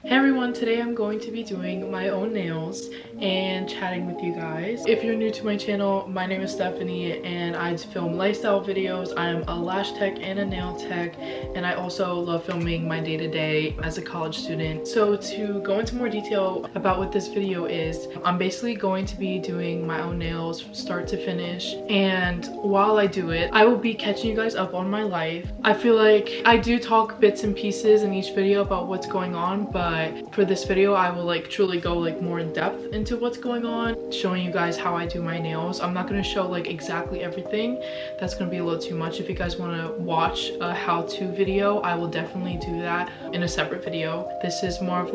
Hey everyone, today I'm going to be doing my own nails and chatting with you guys. If you're new to my channel, my name is Stephanie and I film lifestyle videos. I am a lash tech and a nail tech, and I also love filming my day-to-day as a college student. So to go into more detail about what this video is, I'm basically going to be doing my own nails start to finish, and while I do it, I will be catching you guys up on my life. I feel like I do talk bits and pieces in each video about what's going on, but for this video I will truly go more in depth into what's going on, showing you guys how I do my nails. I'm not going to show exactly everything. That's going to be a little too much. If you guys want to watch a how-to video, I will definitely do that in a separate video. This is more of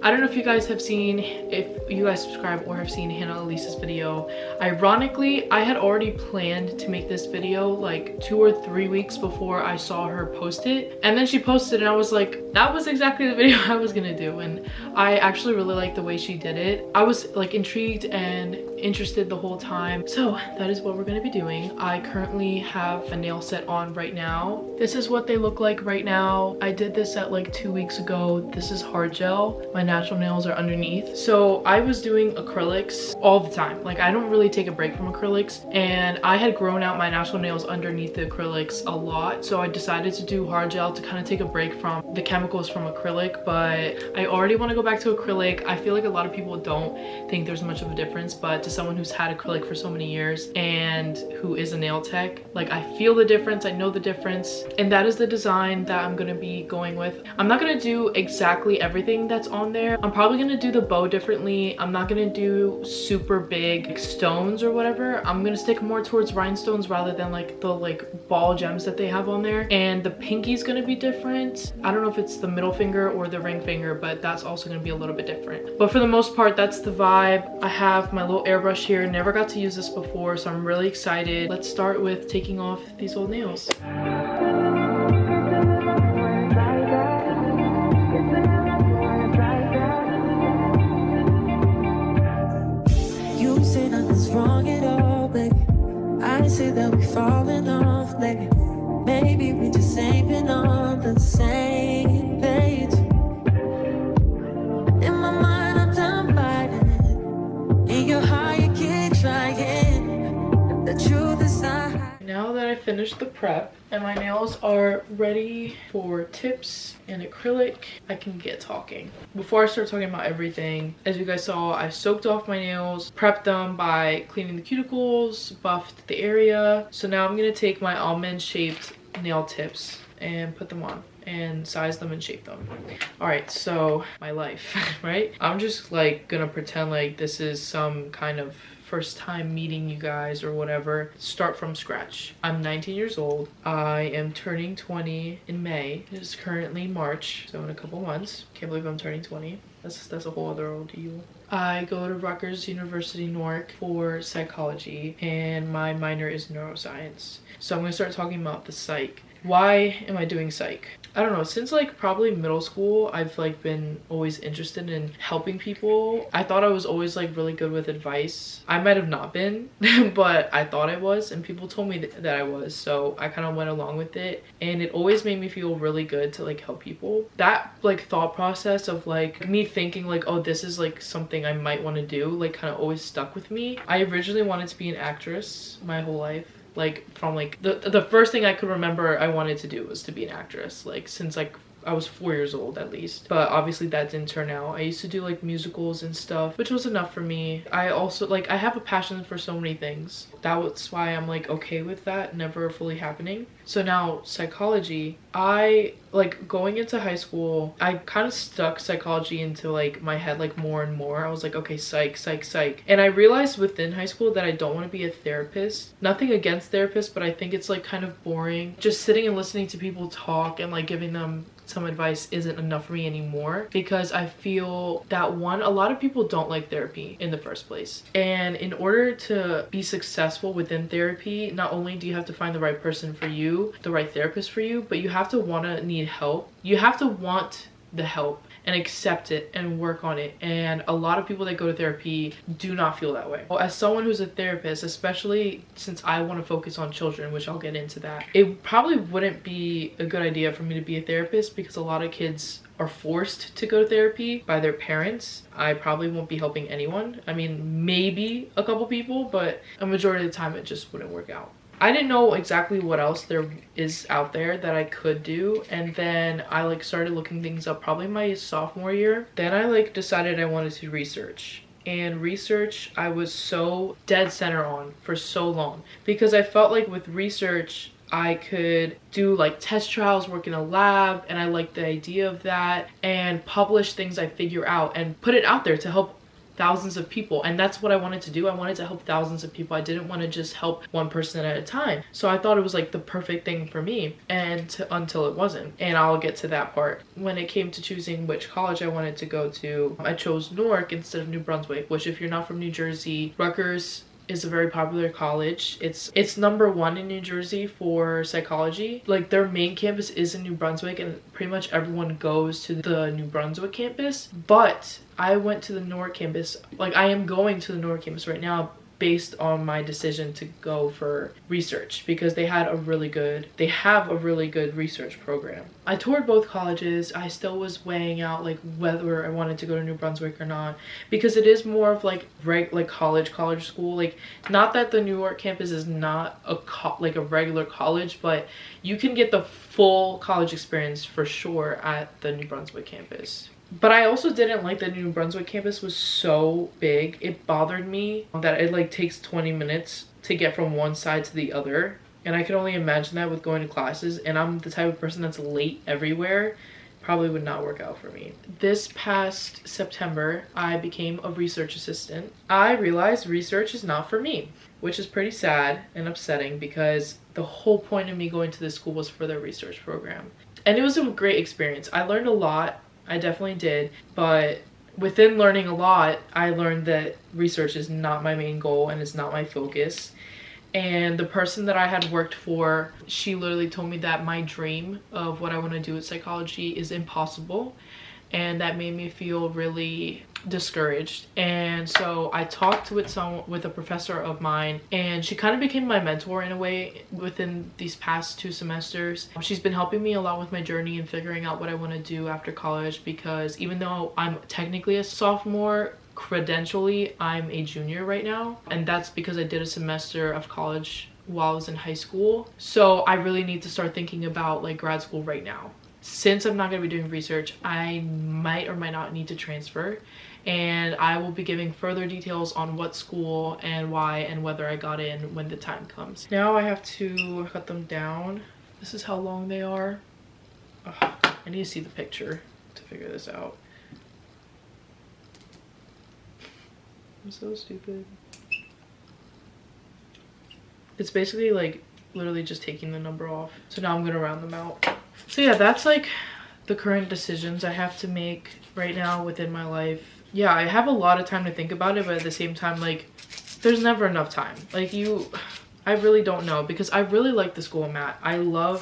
I don't know if you guys have seen, if you guys subscribe or have seen Hannah Elisa's video. Ironically, I had already planned to make this video 2 or 3 weeks before I saw her post it, and then she posted and I was like, that was exactly the video I was gonna do. And I actually really liked the way she did it. I was intrigued and interested the whole time, so that is what we're gonna be doing. I currently have a nail set on right now. This is what they look like right now. I did this at 2 weeks ago. This is hard gel. My natural nails are underneath. So I was doing acrylics all the time. I don't really take a break from acrylics, and I had grown out my natural nails underneath the acrylics a lot, so I decided to do hard gel to kind of take a break from the chemicals from acrylic. But I already want to go back to acrylic. I feel like a lot of people don't think there's much of a difference, but to someone who's had acrylic for so many years and who is a nail tech, I feel the difference. I know the difference, and that is the design that I'm gonna be going with. I'm not gonna do exactly everything that's on there. I'm probably gonna do the bow differently. I'm not gonna do super big stones or whatever. I'm gonna stick more towards rhinestones rather than the ball gems that they have on there. And the pinky's gonna be different. I don't know if it's the middle finger or the ring finger, but that's also gonna be a little bit different. But for the most part, that's the vibe. I have my little airbrush here. Never got to use this before, so I'm really excited. Let's start with taking off these old nails. You say nothing's wrong at all, baby. I say that we falling off lately. Maybe we just ain't been on the same page. In my mind, I'm done fighting it. In your heart, you keep trying. The truth is now that I finished the prep and my nails are ready for tips and acrylic, I can get talking. Before I start talking about everything, as you guys saw, I soaked off my nails, prepped them by cleaning the cuticles, buffed the area. So now I'm gonna take my almond shaped nail tips and put them on and size them and shape them. All right, so my life, right? I'm just gonna pretend this is some kind of first time meeting you guys or whatever. Start from scratch. I'm 19 years old. I am turning 20 in May. It is currently March, so in a couple months. Can't believe I'm turning 20. That's a whole other ordeal. I go to Rutgers University, Newark for psychology, and my minor is neuroscience. So I'm gonna start talking about the psych. Why am I doing psych? I don't know, since probably middle school, I've been always interested in helping people. I thought I was always really good with advice. I might have not been, but I thought I was, and people told me that I was, so I kind of went along with it, and it always made me feel really good to help people. That thought process of me thinking oh, this is something I might want to do kind of always stuck with me. I originally wanted to be an actress my whole life. From the first thing I could remember I wanted to do was to be an actress, since I was 4 years old at least. But obviously that didn't turn out. I used to do musicals and stuff, which was enough for me. I also I have a passion for so many things. That's why I'm okay with that never fully happening. So now psychology, I going into high school, I kind of stuck psychology into my head more and more. I was okay, psych, psych, psych. And I realized within high school that I don't want to be a therapist. Nothing against therapists, but I think it's kind of boring. Just sitting and listening to people talk and giving them some advice isn't enough for me anymore, because I feel that a lot of people don't like therapy in the first place. And in order to be successful within therapy, not only do you have to find the right person for you, the right therapist for you, but you have to need help. You have to want the help. and accept it and work on it. And a lot of people that go to therapy do not feel that way. Well, as someone who's a therapist, especially since I want to focus on children, which I'll get into that, it probably wouldn't be a good idea for me to be a therapist because a lot of kids are forced to go to therapy by their parents. I probably won't be helping anyone. I mean, maybe a couple people, but a majority of the time it just wouldn't work out. I didn't know exactly what else there is out there that I could do, and then I like started looking things up probably my sophomore year. Then I like decided I wanted to research. And research I was so dead center on for so long because I felt like with research I could do like test trials, work in a lab, and I liked the idea of that, and publish things I figure out and put it out there to help thousands of people. And that's what I wanted to do. I wanted to help thousands of people. I didn't want to just help one person at a time. So I thought it was like the perfect thing for me, and until it wasn't. And I'll get to that part. When it came to choosing which college I wanted to go to, I chose Newark instead of New Brunswick, which if you're not from New Jersey, Rutgers is a very popular college. It's #1 in New Jersey for psychology. Like their main campus is in New Brunswick and pretty much everyone goes to the New Brunswick campus. But I went to the Newark campus. Like I am going to the Newark campus right now based on my decision to go for research because they have a really good research program. I toured both colleges. I still was weighing out like whether I wanted to go to New Brunswick or not because it is more of like college school. Like not that the Newark campus is not a regular college, but you can get the full college experience for sure at the New Brunswick campus. But I also didn't like that New Brunswick campus was so big. It bothered me that it like takes 20 minutes to get from one side to the other. And I could only imagine that with going to classes. And I'm the type of person that's late everywhere. Probably would not work out for me. This past September, I became a research assistant. I realized research is not for me, which is pretty sad and upsetting because the whole point of me going to this school was for their research program. And it was a great experience. I learned a lot. I definitely did, but within learning a lot, I learned that research is not my main goal and it's not my focus. And the person that I had worked for, she literally told me that my dream of what I want to do with psychology is impossible, and that made me feel really discouraged. And so I talked with a professor of mine, and she kind of became my mentor in a way within these past 2 semesters. She's been helping me a lot with my journey and figuring out what I want to do after college, because even though I'm technically a sophomore, credentially I'm a junior right now, and that's because I did a semester of college while I was in high school. So I really need to start thinking about like grad school right now. Since I'm not going to be doing research, I might or might not need to transfer, and I will be giving further details on what school and why and whether I got in when the time comes. Now I have to cut them down. This is how long they are. Ugh, I need to see the picture to figure this out. I'm so stupid. It's basically like literally just taking the number off. So now I'm gonna round them out. So yeah, that's like the current decisions I have to make right now within my life. Yeah, I have a lot of time to think about it, but at the same time, like, there's never enough time. Like I really don't know, because I really like the school I'm at.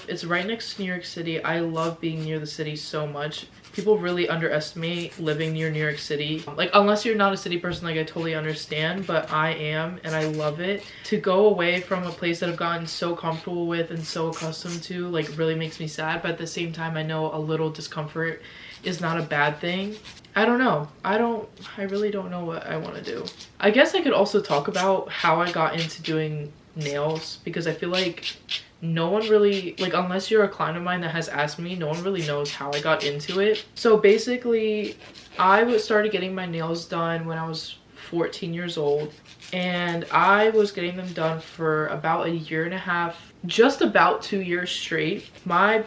It's right next to New York City. I love being near the city so much. People really underestimate living near New York City. Like, unless you're not a city person, like, I totally understand, but I am, and I love it. To go away from a place that I've gotten so comfortable with and so accustomed to, like, really makes me sad. But at the same time, I know a little discomfort is not a bad thing. I don't know. I really don't know what I want to do. I guess I could also talk about how I got into doing nails, because I feel like no one really, like, unless you're a client of mine that has asked me, no one really knows how I got into it. So basically, I started getting my nails done when I was 14 years old, and I was getting them done for about a year and a half, just about 2 years straight. My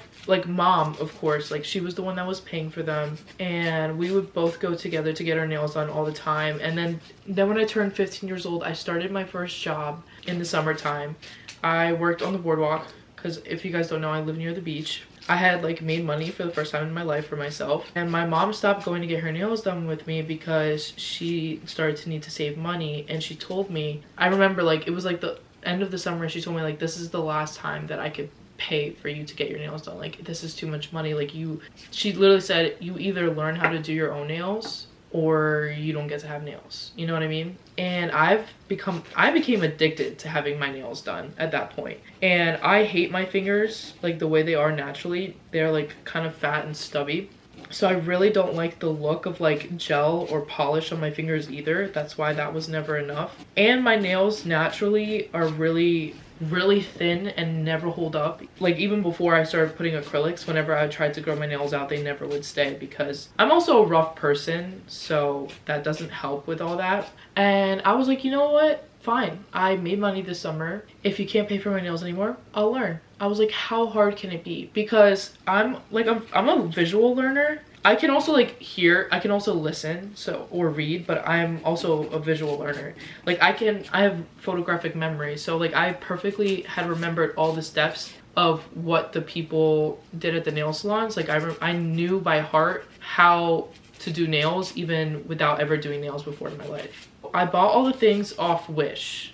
mom, of course, like, she was the one that was paying for them, and we would both go together to get our nails done all the time. And then when I turned 15 years old, I started my first job in the summertime. I worked on the boardwalk, because if you guys don't know, I live near the beach. I had like made money for the first time in my life for myself, and my mom stopped going to get her nails done with me because she started to need to save money. And she told me, I remember, like, it was like the end of the summer, she told me, like, this is the last time that I could pay for you to get your nails done. Like, this is too much money. Like, she literally said, you either learn how to do your own nails or you don't get to have nails. You know what I mean? And I became addicted to having my nails done at that point. And I hate my fingers like the way they are naturally. They're like kind of fat and stubby. So I really don't like the look of like gel or polish on my fingers either. That's why that was never enough. And my nails naturally are really thin and never hold up. Like, even before I started putting acrylics, whenever I tried to grow my nails out, they never would stay, because I'm also a rough person, so that doesn't help with all that. And I was like, you know what, fine, I made money this summer. If you can't pay for my nails anymore, I'll learn. I was like, how hard can it be? Because I'm a visual learner. I can also like hear, I can also listen, or read, but I'm also a visual learner. Like, I have photographic memory, so like I perfectly had remembered all the steps of what the people did at the nail salons. Like, I knew by heart how to do nails even without ever doing nails before in my life. I bought all the things off Wish.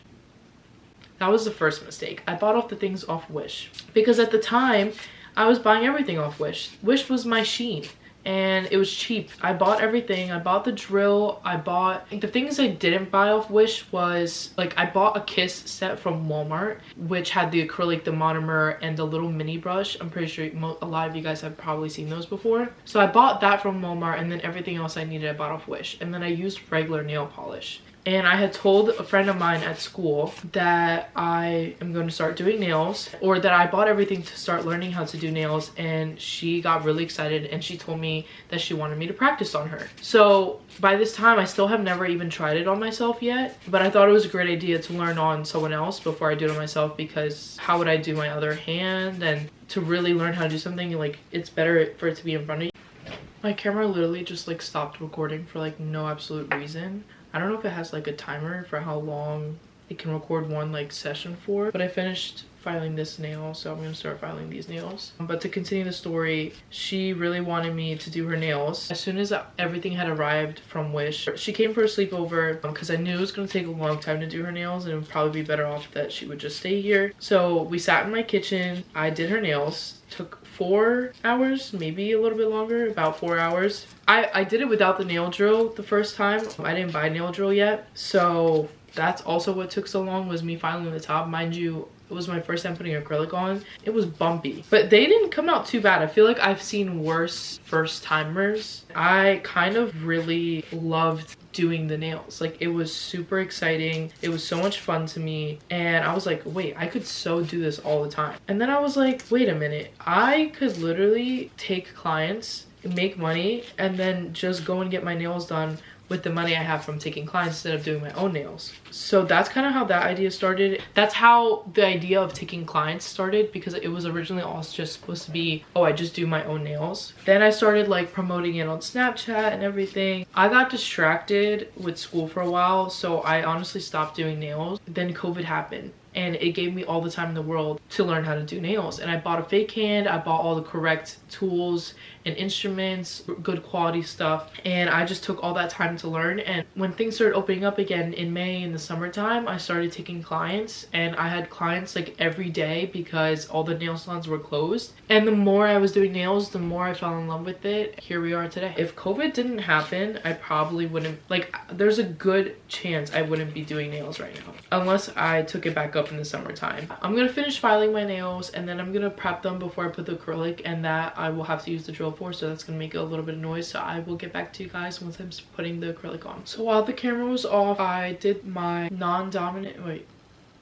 That was the first mistake. I bought all the things off Wish because at the time I was buying everything off Wish. Wish was my Shein. And it was cheap. I bought everything. I bought the drill. The things I didn't buy off Wish was, like, I bought a Kiss set from Walmart, which had the acrylic, the monomer, and the little mini brush. I'm pretty sure a lot of you guys have probably seen those before. So I bought that from Walmart, and then everything else I needed I bought off Wish. And then I used regular nail polish. And I had told a friend of mine at school that I am going to start doing nails, or that I bought everything to start learning how to do nails, and she got really excited and she told me that she wanted me to practice on her. So by this time, I still have never even tried it on myself yet, but I thought it was a great idea to learn on someone else before I do it on myself, because how would I do my other hand? And to really learn how to do something, like, it's better for it to be in front of you. My camera literally just like stopped recording for like no absolute reason. I don't know if it has like a timer for how long it can record one like session for, but I finished filing this nail, so I'm gonna start filing these nails. But to continue the story, she really wanted me to do her nails. As soon as everything had arrived from Wish, she came for a sleepover because I knew it was gonna take a long time to do her nails and it would probably be better off that she would just stay here. So we sat in my kitchen, I did her nails, took 4 hours, maybe a little bit longer, about 4 hours. I did it without the nail drill the first time. I didn't buy a nail drill yet, so that's also what took so long, was me filing the top. Mind you, it was my first time putting acrylic on. It was bumpy, but they didn't come out too bad. I feel like I've seen worse first timers. I kind of really loved doing the nails. Like, it was super exciting. It was so much fun to me. And I was like, wait, I could so do this all the time. And then I was like, wait a minute. I could literally take clients, make money, and then just go and get my nails done with the money I have from taking clients instead of doing my own nails. So that's kind of how that idea started. That's how the idea of taking clients started, because it was originally all just supposed to be, oh, I just do my own nails. Then I started like promoting it on Snapchat and everything. I got distracted with school for a while, so I honestly stopped doing nails. Then COVID happened, and it gave me all the time in the world to learn how to do nails. And I bought a fake hand, I bought all the correct tools and instruments, good quality stuff, and I just took all that time to learn. And when things started opening up again in May in the summertime, I started taking clients, and I had clients like every day because all the nail salons were closed. And the more I was doing nails, the more I fell in love with it. Here we are today. If COVID didn't happen, I probably wouldn't, like, there's a good chance I wouldn't be doing nails right now, unless I took it back up in the summertime. I'm gonna finish filing my nails, and then I'm gonna prep them before I put the acrylic, and that I will have to use the drill for, so that's gonna make a little bit of noise. So I will get back to you guys once I'm putting the acrylic on. So while the camera was off, I did my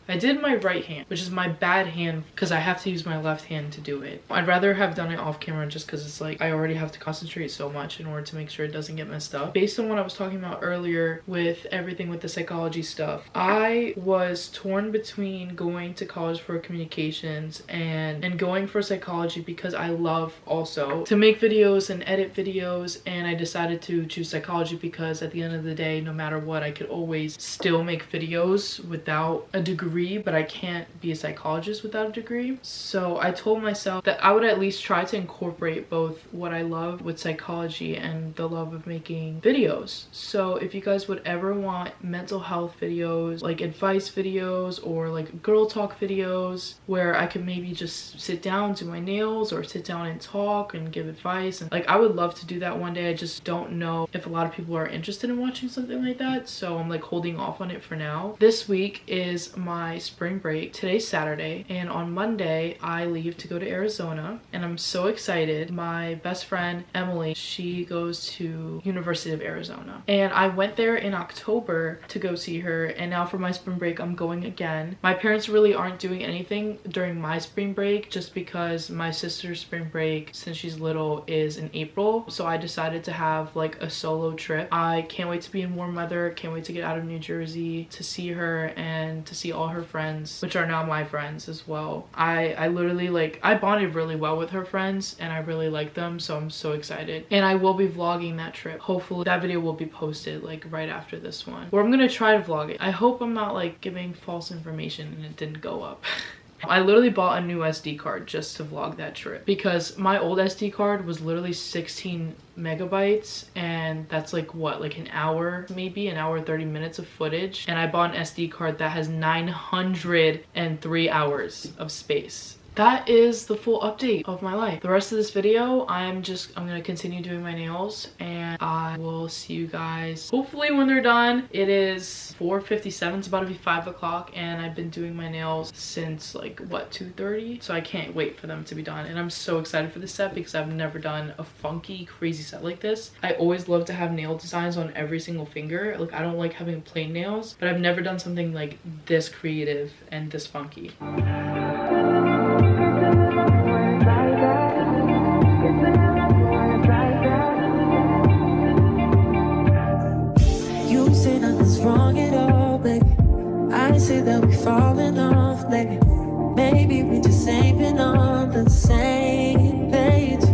I did my right hand, which is my bad hand because I have to use my left hand to do it. I'd rather have done it off camera just because it's like I already have to concentrate so much in order to make sure it doesn't get messed up. Based on what I was talking about earlier with everything with the psychology stuff, I was torn between going to college for communications and going for psychology, because I love also to make videos and edit videos, and I decided to choose psychology because at the end of the day, no matter what, I could always still make videos without a degree degree, but I can't be a psychologist without a degree. So I told myself that I would at least try to incorporate both what I love with psychology and the love of making videos. So if you guys would ever want mental health videos, like advice videos or like girl talk videos where I could maybe just sit down, do my nails, or sit down and talk and give advice, and like I would love to do that one day. I just don't know if a lot of people are interested in watching something like that, so I'm like holding off on it for now. This week is my spring break. Today's Saturday, and on Monday I leave to go to Arizona, and I'm so excited. My best friend Emily, she goes to University of Arizona, and I went there in October to go see her, and now for my spring break I'm going again. My parents really aren't doing anything during my spring break just because my sister's spring break, since she's little, is in April, so I decided to have like a solo trip. I can't wait to be in warm weather, can't wait to get out of New Jersey to see her and to see all her friends, which are now my friends as well. I literally, like, I bonded really well with her friends and I really like them, so I'm so excited. And I will be vlogging that trip. Hopefully that video will be posted like right after this one, or I'm gonna try to vlog it. I hope I'm not like giving false information and it didn't go up. I literally bought a new SD card just to vlog that trip because my old SD card was literally 16 megabytes, and that's like what, like an hour, maybe an hour 30 minutes of footage, and I bought an SD card that has 903 hours of space. That is the full update of my life. The rest of this video, I'm gonna continue doing my nails, and I will see you guys hopefully when they're done. It is 4:57, it's about to be 5 o'clock, and I've been doing my nails since like what, 2:30, so I can't wait for them to be done. And I'm so excited for this set because I've never done a funky crazy set like this. I always love to have nail designs on every single finger. Like, I don't like having plain nails, but I've never done something like this creative and this funky. You say nothing's wrong at all, baby. I say that we falling off lately. Maybe we just ain't been on the same page.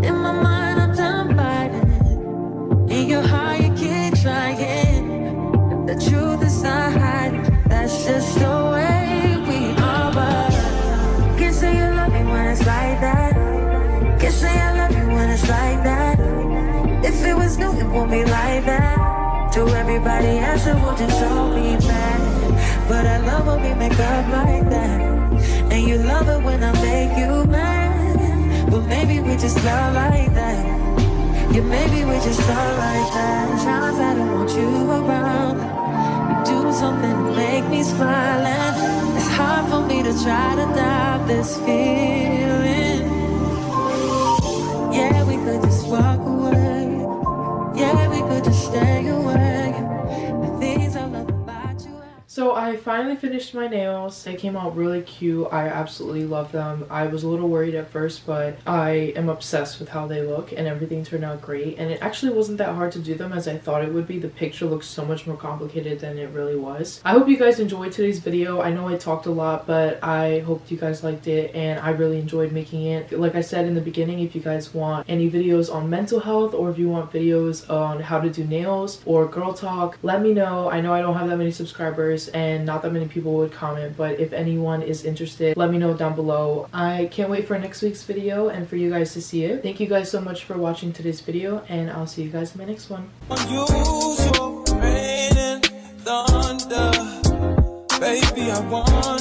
In my mind, I'm done fighting it. In your heart, you keep trying. The truth is not hiding. That's just the way we are. But can't say you love me when it's like that. Can't say I love you when it's like that. If it was new, it won't be like that. To everybody else, it would just all be bad. But I love when we make up like that. And you love it when I make you mad. But maybe we just love like that. Yeah, maybe we just love like that. Times I don't want you around. You do something to make me smile, and it's hard for me to try to doubt this feeling. Yeah, we could just walk away. Yeah, we could just stay away. The things I love about you. So I finally finished my nails. They came out really cute. I absolutely love them. I was a little worried at first, but I am obsessed with how they look, and everything turned out great. And it actually wasn't that hard to do them as I thought it would be. The picture looks so much more complicated than it really was. I hope you guys enjoyed today's video. I know I talked a lot, but I hope you guys liked it, and I really enjoyed making it. Like I said in the beginning, if you guys want any videos on mental health, or if you want videos on how to do nails or girl talk, let me know. I know I don't have that many subscribers and not that many people would comment, but if anyone is interested, let me know down below. I can't wait for next week's video and for you guys to see it. Thank you guys so much for watching today's video, and I'll see you guys in my next one. Unusual rain and thunder, baby, I want